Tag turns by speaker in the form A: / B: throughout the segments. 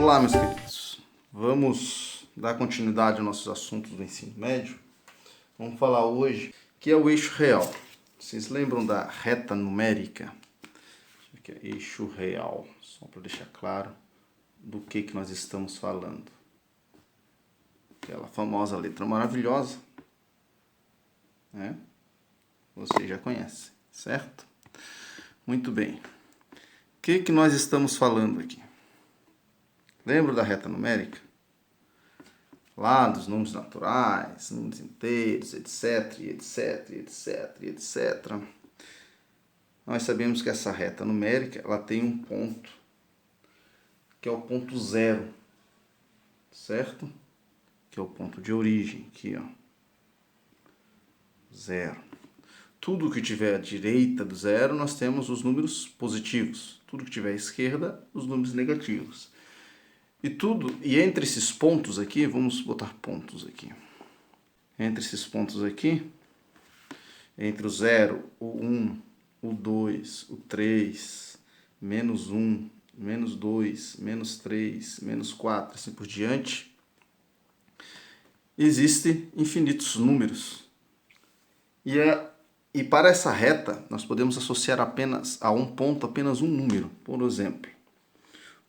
A: Olá, meus queridos. Vamos dar continuidade aos nossos assuntos do ensino médio. Vamos falar hoje que é o eixo real. Vocês lembram da reta numérica? Aqui é eixo real, só para deixar claro do que nós estamos falando. Aquela famosa letra maravilhosa, né? Vocês já conhecem, certo? Muito bem. O que nós estamos falando aqui? Lembra da reta numérica? Lá dos números naturais, números inteiros, etc, etc, etc, etc. Nós sabemos que essa reta numérica, ela tem um ponto, que é o ponto zero, certo? Que é o ponto de origem, aqui, ó. Zero. Tudo que tiver à direita do zero, nós temos os números positivos. Tudo que tiver à esquerda, os números negativos. E entre esses pontos aqui, vamos botar pontos aqui. Entre esses pontos aqui, entre o 0, o 1, o 2, o 3, menos 1, menos 2, menos 3, menos 4, assim por diante, existem infinitos números. E para essa reta, nós podemos associar apenas a um ponto apenas um número. Por exemplo,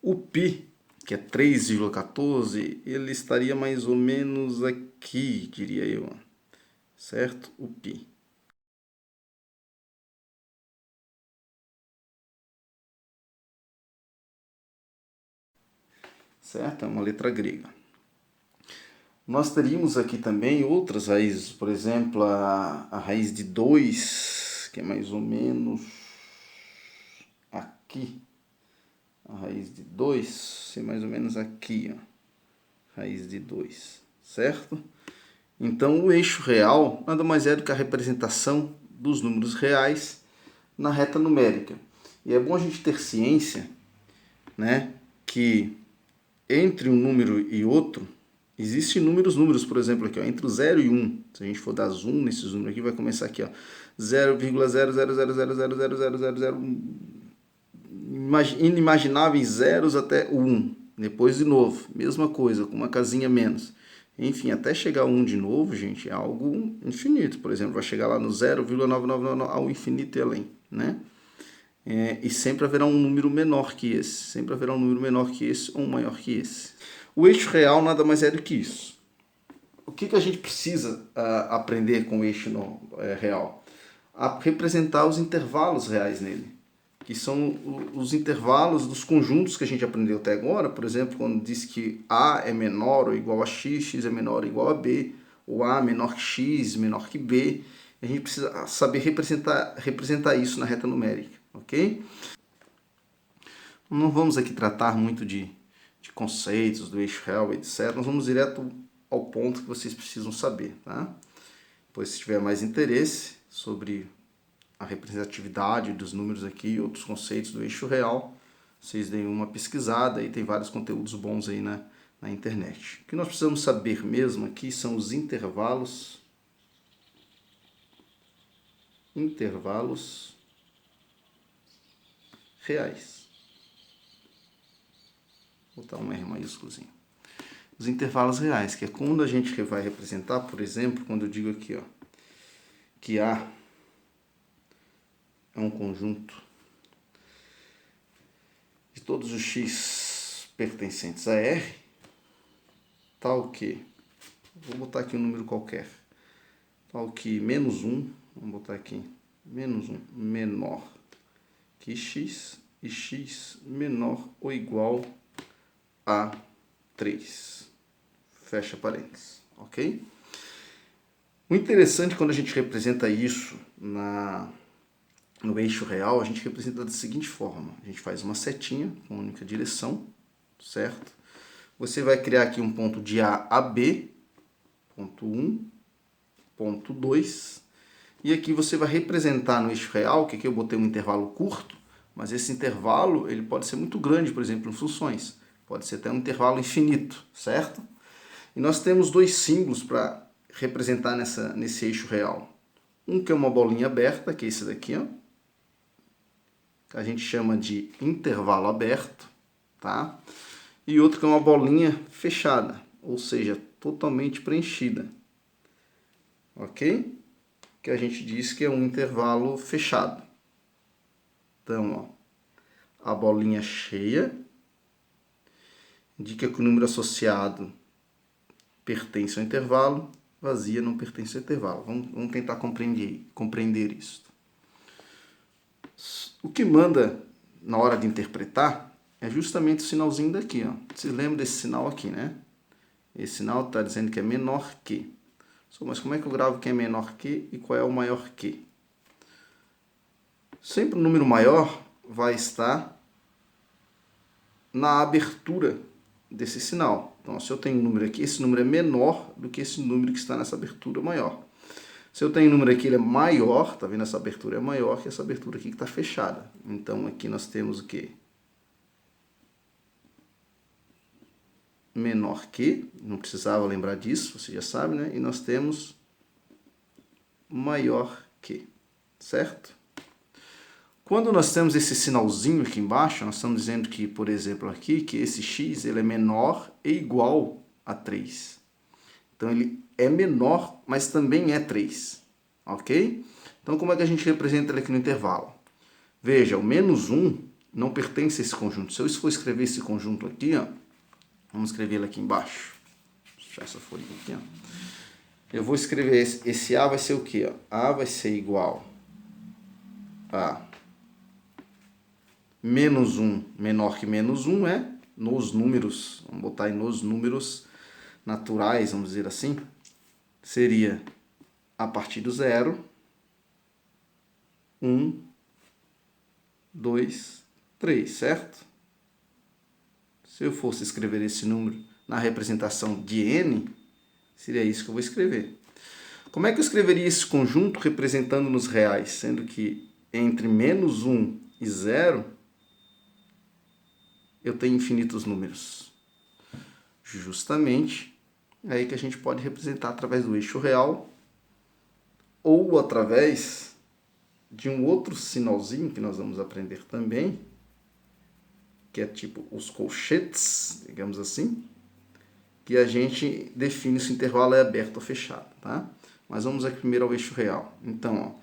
A: o π, que é 3,14, ele estaria mais ou menos aqui, diria eu, certo? O π. Certo? É uma letra grega. Nós teríamos aqui também outras raízes, por exemplo, a raiz de 2, que é mais ou menos aqui. A raiz de 2 é mais ou menos aqui, ó. Raiz de 2, certo? Então, o eixo real nada mais é do que a representação dos números reais na reta numérica. E é bom a gente ter ciência, né, que entre um número e outro, existem números, por exemplo, aqui, ó, entre o 0 e 1. Se a gente for dar zoom nesses números aqui, vai começar aqui, ó, 0,000000000, inimagináveis zeros até o 1. Depois de novo, mesma coisa, com uma casinha menos. Enfim, até chegar a 1 de novo, gente, é algo infinito. Por exemplo, vai chegar lá no 0,999 ao infinito e além, né? E sempre haverá um número menor que esse. Sempre haverá um número menor que esse ou um maior que esse. O eixo real nada mais é do que isso. O que a gente precisa aprender com o eixo real? A representar os intervalos reais nele, que são os intervalos dos conjuntos que a gente aprendeu até agora. Por exemplo, quando diz que A é menor ou igual a X, X é menor ou igual a B, ou A menor que X, menor que B, a gente precisa saber representar isso na reta numérica, ok? Não vamos aqui tratar muito de conceitos do eixo real, etc. Nós vamos direto ao ponto que vocês precisam saber, tá? Pois se tiver mais interesse sobre a representatividade dos números aqui e outros conceitos do eixo real, vocês deem uma pesquisada e tem vários conteúdos bons aí na internet. O que nós precisamos saber mesmo aqui são os intervalos reais. Vou botar um R maiúsculozinho. Os intervalos reais, que é quando a gente vai representar, por exemplo, quando eu digo aqui, ó, que A é um conjunto de todos os x pertencentes a R, tal que, vou botar aqui um número qualquer, tal que menos 1, vamos botar aqui, menos 1 menor que x, e x menor ou igual a 3. Fecha parênteses, ok? O interessante quando a gente representa isso no eixo real, a gente representa da seguinte forma. A gente faz uma setinha com única direção, certo? Você vai criar aqui um ponto de A a B, ponto 1, ponto 2, e aqui você vai representar no eixo real, que aqui eu botei um intervalo curto, mas esse intervalo ele pode ser muito grande, por exemplo, em funções. Pode ser até um intervalo infinito, certo? E nós temos dois símbolos para representar nesse eixo real. Um que é uma bolinha aberta, que é esse daqui, ó. Que a gente chama de intervalo aberto, tá? e outro que é uma bolinha fechada, ou seja, totalmente preenchida. Ok? Que a gente diz que é um intervalo fechado. Então, ó, a bolinha cheia indica que o número associado pertence ao intervalo, vazia não pertence ao intervalo. Vamos tentar compreender isso. O que manda na hora de interpretar é justamente o sinalzinho daqui. Ó. Vocês lembram desse sinal aqui, né? Esse sinal está dizendo que é menor que. Mas como é que eu gravo quem é menor que e qual é o maior que? Sempre o número maior vai estar na abertura desse sinal. Então, se eu tenho um número aqui, esse número é menor do que esse número que está nessa abertura maior. Se eu tenho um número aqui, ele é maior, tá vendo? Essa abertura é maior que essa abertura aqui que está fechada. Então, aqui nós temos o quê? Menor que, não precisava lembrar disso, você já sabe, né? E nós temos maior que, certo? Quando nós temos esse sinalzinho aqui embaixo, nós estamos dizendo que, por exemplo, aqui, que esse x ele é menor e igual a 3. Então, ele é menor, mas também é 3. Ok? Então, como é que a gente representa ele aqui no intervalo? Veja, o menos 1 não pertence a esse conjunto. Se eu for escrever esse conjunto aqui, ó, vamos escrever ele aqui embaixo. Vou deixar essa folhinha aqui, ó. Eu vou escrever esse A vai ser o quê? Ó? A vai ser igual a menos 1 menor que menos 1 é nos números, vamos botar aí nos números naturais, vamos dizer assim, seria a partir do 0, 1, 2, 3, certo? Se eu fosse escrever esse número na representação de n, seria isso que eu vou escrever. Como é que eu escreveria esse conjunto representando nos reais? Sendo que entre menos 1 e 0, eu tenho infinitos números. Justamente é aí que a gente pode representar através do eixo real ou através de um outro sinalzinho que nós vamos aprender também, que é tipo os colchetes, digamos assim, que a gente define se o intervalo é aberto ou fechado, tá? Mas vamos aqui primeiro ao eixo real. Então, ó,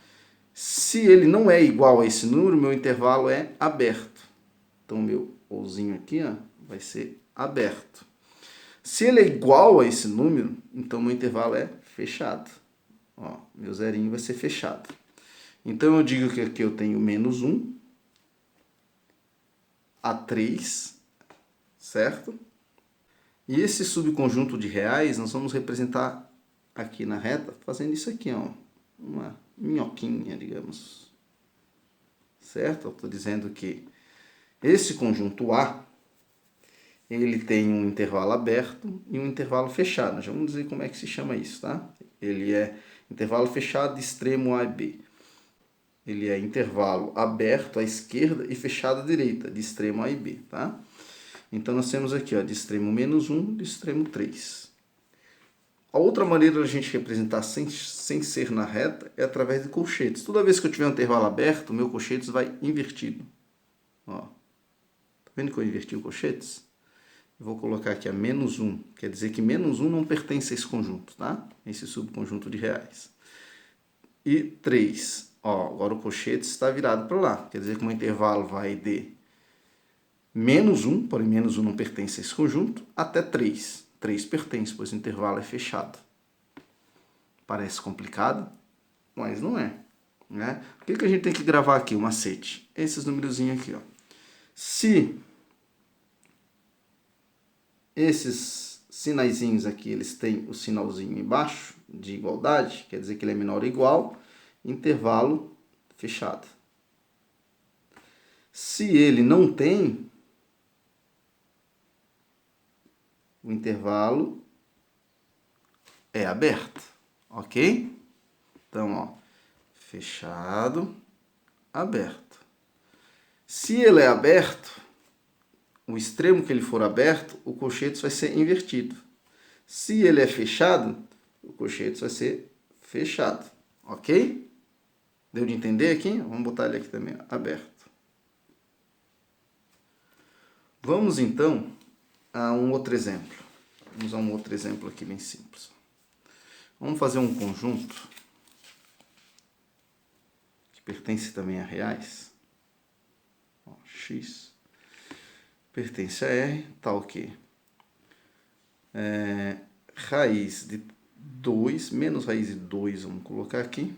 A: se ele não é igual a esse número, meu intervalo é aberto. Então, meu ouzinho aqui, ó, vai ser aberto. Se ele é igual a esse número, então meu intervalo é fechado. Ó, meu zerinho vai ser fechado. Então, eu digo que aqui eu tenho menos 1 a 3, certo? E esse subconjunto de reais nós vamos representar aqui na reta fazendo isso aqui, ó, uma minhoquinha, digamos. Certo? Eu estou dizendo que esse conjunto A, ele tem um intervalo aberto e um intervalo fechado. Já vamos dizer como é que se chama isso, tá? Ele é intervalo fechado de extremo A e B. Ele é intervalo aberto à esquerda e fechado à direita, de extremo A e B, tá? Então, nós temos aqui, ó, de extremo menos 1, de extremo 3. A outra maneira de a gente representar sem ser na reta é através de colchetes. Toda vez que eu tiver um intervalo aberto, o meu colchetes vai invertido. Ó, tá vendo que eu inverti o colchetes? Eu vou colocar aqui a menos 1. Quer dizer que menos 1 não pertence a esse conjunto, tá? Esse subconjunto de reais. E 3. Ó, agora o colchete está virado para lá. Quer dizer que o meu intervalo vai de menos 1, porém menos 1 não pertence a esse conjunto, até 3. 3 pertence, pois o intervalo é fechado. Parece complicado, mas não é. Né? O que a gente tem que gravar aqui? O macete. Esses numerozinhos aqui. Ó. Se esses sinaizinhos aqui, eles têm o sinalzinho embaixo de igualdade, quer dizer que ele é menor ou igual, intervalo fechado. Se ele não tem, o intervalo é aberto, ok? Então, ó, fechado, aberto. Se ele é aberto, o extremo que ele for aberto, o colchetes vai ser invertido. Se ele é fechado, o colchetes vai ser fechado, ok? Deu de entender aqui? Vamos botar ele aqui também, aberto. Vamos então a um outro exemplo. Vamos usar um outro exemplo aqui bem simples. Vamos fazer um conjunto que pertence também a reais. Ó, x pertence a R, tá o quê? Raiz de 2 menos raiz de 2, vamos colocar aqui,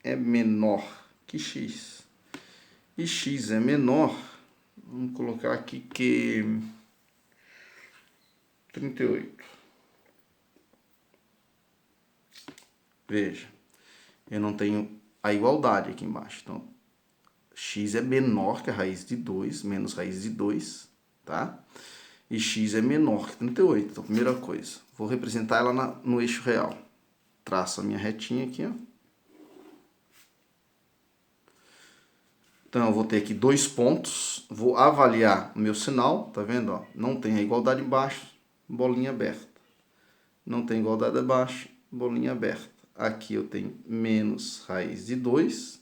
A: é menor que x. E x é menor, vamos colocar aqui que 38. Veja, eu não tenho a igualdade aqui embaixo. Então, x é menor que a raiz de 2, menos raiz de 2, tá? E x é menor que 38. Então, primeira coisa, vou representar ela no eixo real. Traço a minha retinha aqui, ó. Então, eu vou ter aqui 2 pontos. Vou avaliar o meu sinal, tá vendo? Ó? Não tem a igualdade embaixo, bolinha aberta. Não tem igualdade abaixo, bolinha aberta. Aqui eu tenho menos raiz de 2,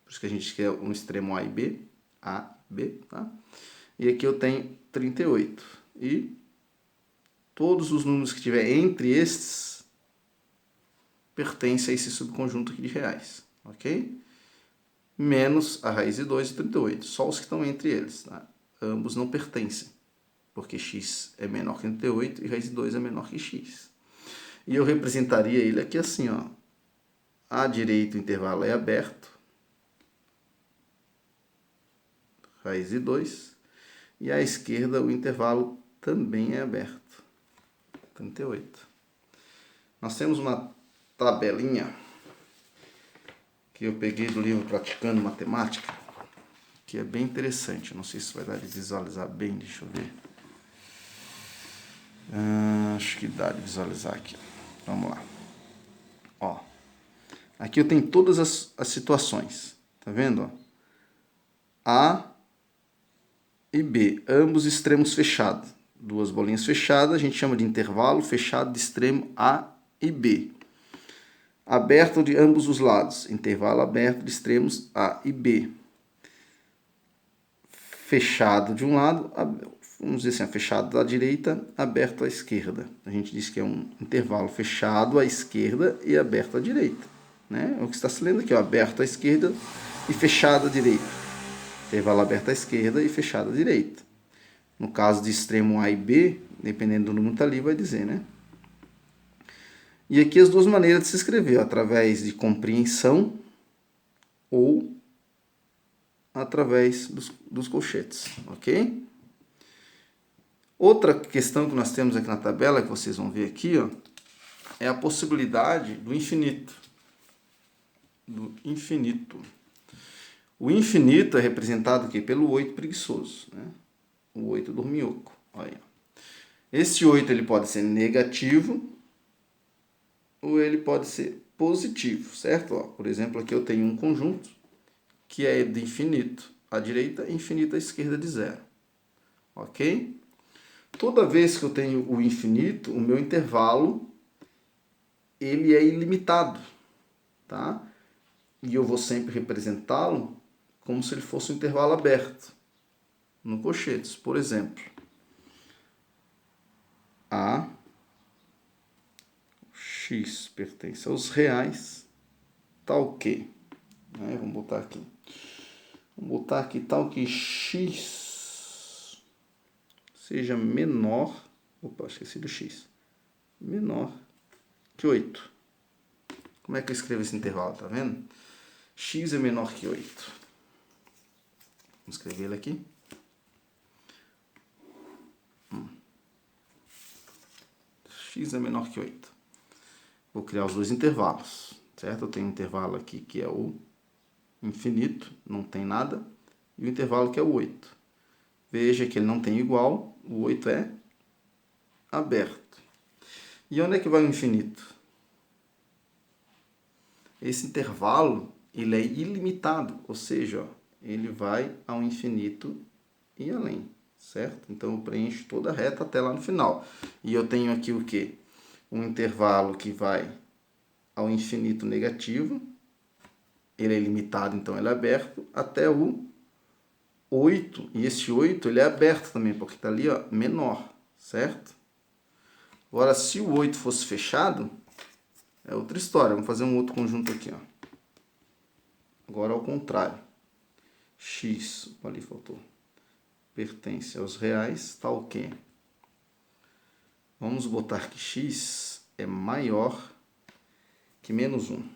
A: por isso que a gente quer um extremo A e B, tá? E aqui eu tenho 38. E todos os números que tiver entre estes pertencem a esse subconjunto aqui de reais, ok? Menos a raiz de 2 e 38, só os que estão entre eles, tá? Ambos não pertencem, porque x é menor que 38 e raiz de 2 é menor que x. E eu representaria ele aqui assim, ó. À direita o intervalo é aberto, raiz de 2, e à esquerda o intervalo também é aberto, 38. Nós temos uma tabelinha que eu peguei do livro Praticando Matemática, que é bem interessante. Não sei se vai dar de visualizar bem, deixa eu ver. Acho que dá de visualizar aqui. Vamos lá. Ó, aqui eu tenho todas as situações, tá vendo? A e B, ambos extremos fechados. Duas bolinhas fechadas, a gente chama de intervalo fechado de extremo A e B. Aberto de ambos os lados, intervalo aberto de extremos A e B. Fechado de um lado, vamos dizer assim, fechado da direita, aberto à esquerda. A gente diz que é um intervalo fechado à esquerda e aberto à direita, né? É o que está se lendo aqui, ó, aberto à esquerda e fechado à direita. Intervalo aberto à esquerda e fechado à direita. No caso de extremo A e B, dependendo do número que está ali, vai dizer, né? E aqui as duas maneiras de se escrever, ó, através de compreensão ou através dos colchetes, ok? Outra questão que nós temos aqui na tabela, que vocês vão ver aqui, ó, é a possibilidade do infinito. Do infinito. O infinito é representado aqui pelo 8 preguiçoso, né? O 8 dorminhoco. Olha. Esse 8 ele pode ser negativo ou ele pode ser positivo, certo? Ó, por exemplo, aqui eu tenho um conjunto que é de infinito à direita e infinito à esquerda de zero. Ok? Toda vez que eu tenho o infinito, o meu intervalo ele é ilimitado, tá? E eu vou sempre representá-lo como se ele fosse um intervalo aberto no colchetes. Por exemplo, a x pertence aos reais, tal que, né? Vamos botar aqui tal que x seja menor, opa, esqueci do x, menor que 8. Como é que eu escrevo esse intervalo, tá vendo? X é menor que 8. Vamos escrever ele aqui. X é menor que 8. Vou criar os dois intervalos, certo? Eu tenho um intervalo aqui que é o infinito, não tem nada, e o intervalo que é o 8. Veja que ele não tem igual, o 8 é aberto. E onde é que vai o infinito? Esse intervalo, ele é ilimitado, ou seja, ó, ele vai ao infinito e além, certo? Então eu preencho toda a reta até lá no final. E eu tenho aqui o quê? Um intervalo que vai ao infinito negativo, ele é ilimitado, então ele é aberto, até o 8, e esse 8 ele é aberto também, porque está ali, ó, menor, certo? Agora, se o 8 fosse fechado, é outra história. Vamos fazer um outro conjunto aqui, ó. Agora, ao contrário. X, ali faltou, pertence aos reais, tá o quê? Vamos botar que x é maior que menos 1.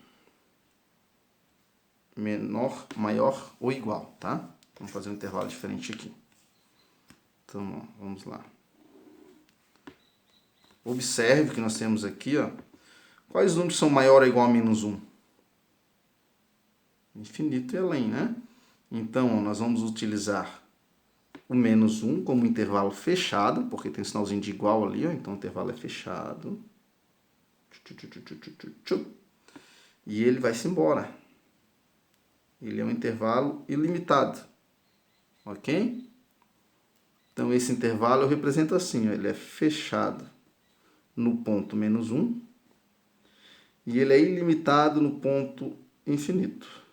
A: Menor, maior ou igual, tá? Vamos fazer um intervalo diferente aqui. Então, ó, vamos lá. Observe que nós temos aqui, ó, quais números são maior ou igual a menos 1? Infinito e além, né? Então, ó, nós vamos utilizar o menos 1 como intervalo fechado, porque tem um sinalzinho de igual ali, ó, então o intervalo é fechado. E ele vai-se embora. Ele é um intervalo ilimitado, ok? Então, esse intervalo eu represento assim, ó, ele é fechado no ponto menos 1 e ele é ilimitado no ponto infinito.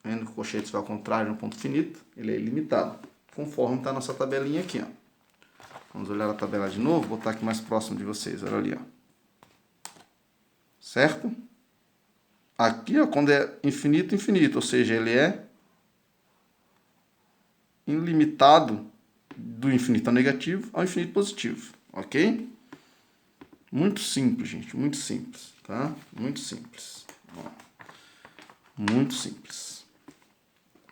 A: Vendo que o cochete vai ao contrário no ponto finito, ele é ilimitado, conforme está a nossa tabelinha aqui, ó. Vamos olhar a tabela de novo, botar aqui mais próximo de vocês, olha ali, ó. Certo? Aqui, ó, quando é infinito, infinito, ou seja, ele é ilimitado do infinito negativo ao infinito positivo, ok? Muito simples, gente, muito simples, tá? Muito simples. Ó, muito simples.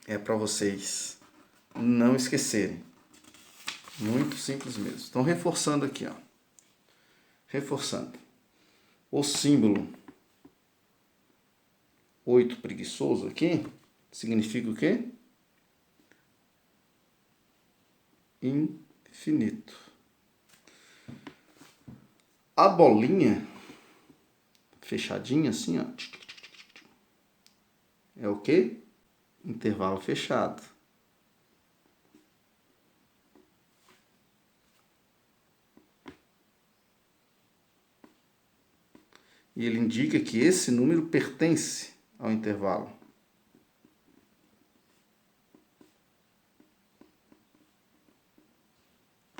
A: É para vocês não esquecerem. Muito simples mesmo. Então, reforçando aqui, ó. Reforçando. O símbolo 8 preguiçoso aqui significa o quê? Infinito. A bolinha fechadinha assim, ó, é o quê? Intervalo fechado. E ele indica que esse número pertence ao intervalo.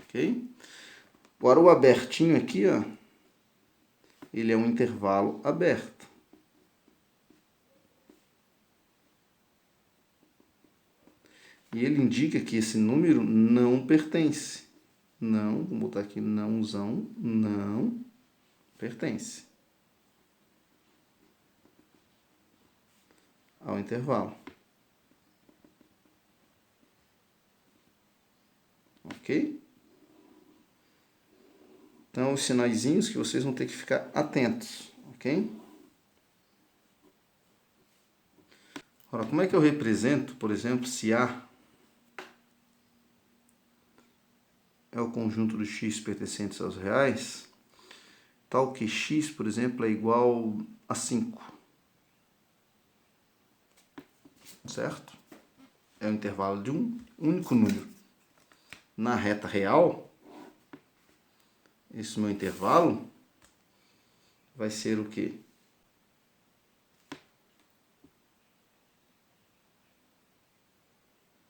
A: Ok? Agora o abertinho aqui, ó, ele é um intervalo aberto. E ele indica que esse número não pertence. Não, vou botar aqui nãozão, não pertence ao intervalo. Ok? Então, os sinaizinhos que vocês vão ter que ficar atentos, ok? Agora, como é que eu represento, por exemplo, se A é o conjunto dos x pertencentes aos reais, tal que x, por exemplo, é igual a 5. Certo? É o intervalo de um único número. Na reta real, esse meu intervalo vai ser o quê?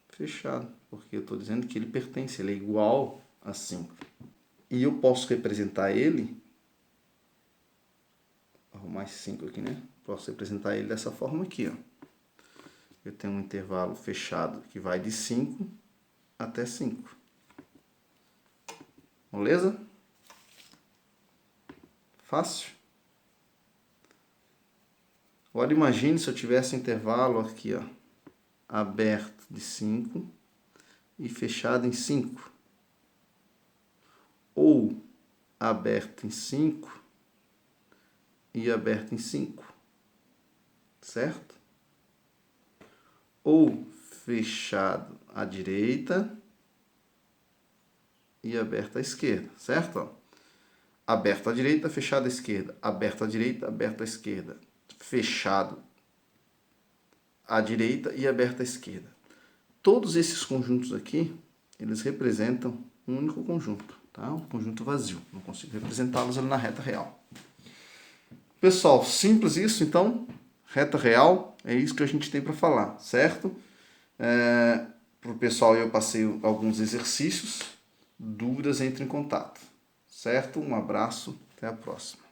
A: Fechado, porque eu estou dizendo que ele pertence, ele é igual a 5. E eu posso representar ele, vou arrumar esse 5 aqui, né? Posso representar ele dessa forma aqui, ó. Eu tenho um intervalo fechado que vai de 5 até 5. Beleza? Fácil? Agora imagine se eu tivesse um intervalo aqui, ó, aberto de 5 e fechado em 5. Ou aberto em 5 e aberto em 5. Certo? Ou fechado à direita e aberto à esquerda, certo? Ó, aberto à direita, fechado à esquerda. Aberto à direita, aberto à esquerda. Fechado à direita e aberto à esquerda. Todos esses conjuntos aqui, eles representam um único conjunto, tá? Um conjunto vazio. Não consigo representá-los ali na reta real. Pessoal, simples isso, então. Reta real, é isso que a gente tem para falar, certo? Para o pessoal, eu passei alguns exercícios Dúvidas, entre em contato. Certo? Um abraço, até a próxima.